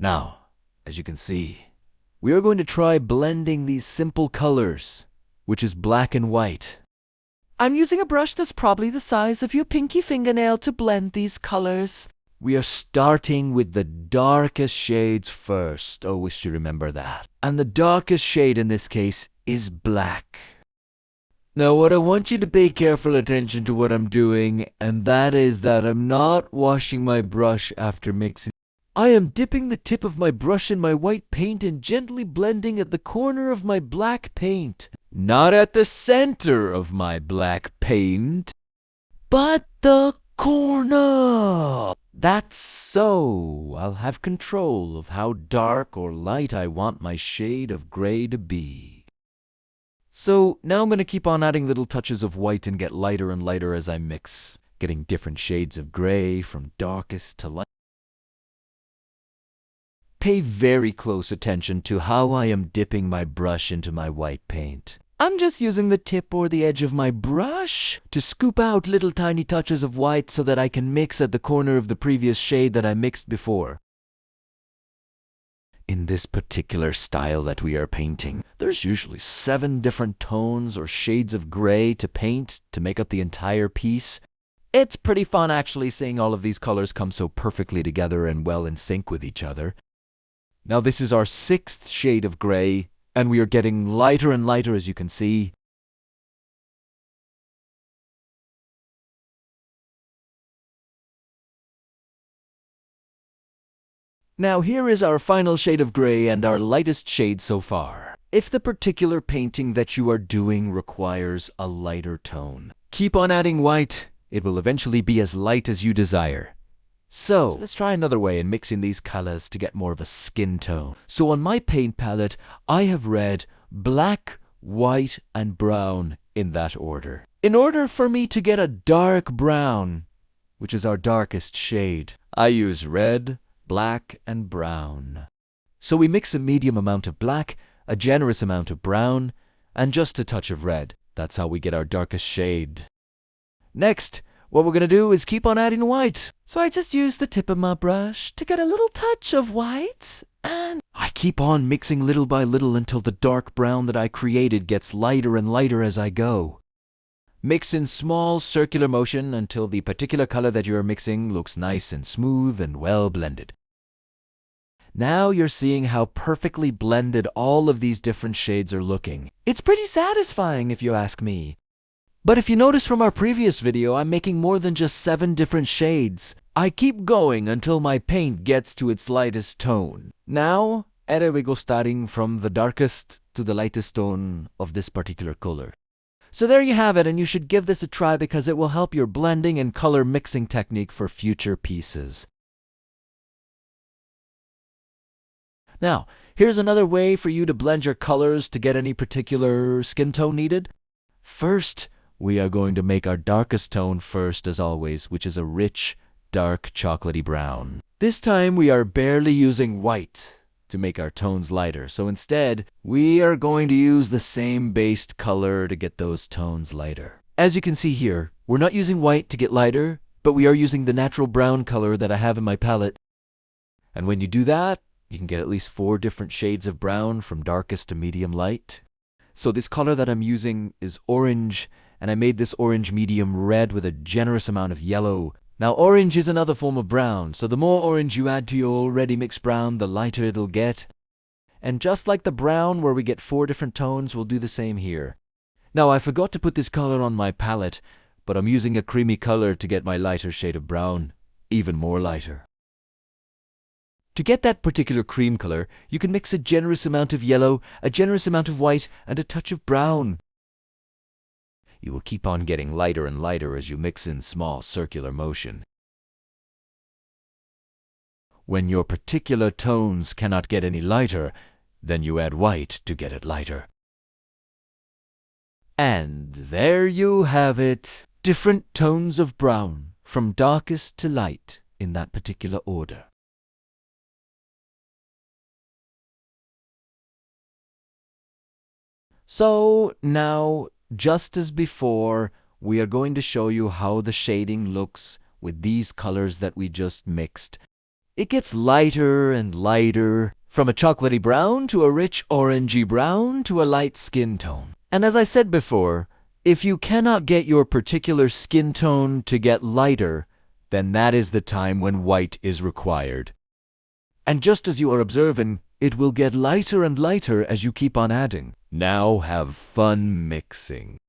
Now, as you can see, we are going to try blending these simple colors, which is black and white. I'm using a brush that's probably the size of your pinky fingernail to blend these colors. We are starting with the darkest shades first. Always should remember that. And the darkest shade in this case is black. Now what I want you to pay careful attention to what I'm doing, and that is that I'm not washing my brush after mixing. I am dipping the tip of my brush in my white paint and gently blending at the corner of my black paint. Not at the center of my black paint, but the corner. That's so I'll have control of how dark or light I want my shade of gray to be. So now I'm going to keep on adding little touches of white and get lighter and lighter as I mix, getting different shades of gray from darkest to light. Pay very close attention to how I am dipping my brush into my white paint. I'm just using the tip or the edge of my brush to scoop out little tiny touches of white so that I can mix at the corner of the previous shade that I mixed before. In this particular style that we are painting, there's usually 7 different tones or shades of gray to paint to make up the entire piece. It's pretty fun actually seeing all of these colors come so perfectly together and well in sync with each other. Now this is our 6th shade of gray, and we are getting lighter and lighter as you can see. Now here is our final shade of gray and our lightest shade so far. If the particular painting that you are doing requires a lighter tone, keep on adding white. It will eventually be as light as you desire. So let's try another way in mixing these colors to get more of a skin tone. So on my paint palette, I have red, black, white, and brown in that order. In order for me to get a dark brown, which is our darkest shade, I use red, black, and brown. So we mix a medium amount of black, a generous amount of brown, and just a touch of red. That's how we get our darkest shade. Next, what we're going to do is keep on adding white. So I just use the tip of my brush to get a little touch of white, and I keep on mixing little by little until the dark brown that I created gets lighter and lighter as I go. Mix in small circular motion until the particular color that you are mixing looks nice and smooth and well blended. Now you're seeing how perfectly blended all of these different shades are looking. It's pretty satisfying if you ask me. But if you notice from our previous video, I'm making more than just 7 different shades. I keep going until my paint gets to its lightest tone. Now, here we go starting from the darkest to the lightest tone of this particular color. So there you have it, and you should give this a try because it will help your blending and color mixing technique for future pieces. Now, here's another way for you to blend your colors to get any particular skin tone needed. First, we are going to make our darkest tone first as always, which is a rich, dark chocolatey brown. This time we are barely using white to make our tones lighter, so instead we are going to use the same based color to get those tones lighter. As you can see here, we're not using white to get lighter, but we are using the natural brown color that I have in my palette. And when you do that, you can get at least 4 different shades of brown from darkest to medium light. So this color that I'm using is orange, and I made this orange medium red with a generous amount of yellow. Now orange is another form of brown, so the more orange you add to your already mixed brown, the lighter it'll get. And just like the brown where we get 4 different tones, we'll do the same here. Now I forgot to put this color on my palette, but I'm using a creamy color to get my lighter shade of brown even more lighter. To get that particular cream color, you can mix a generous amount of yellow, a generous amount of white, and a touch of brown. You will keep on getting lighter and lighter as you mix in small circular motion. When your particular tones cannot get any lighter, then you add white to get it lighter. And there you have it. Different tones of brown, from darkest to light, in that particular order. So now, just as before, we are going to show you how the shading looks with these colors that we just mixed. It gets lighter and lighter, from a chocolatey brown to a rich orangey brown to a light skin tone. And as I said before, if you cannot get your particular skin tone to get lighter, then that is the time when white is required. And just as you are observing, it will get lighter and lighter as you keep on adding. Now have fun mixing.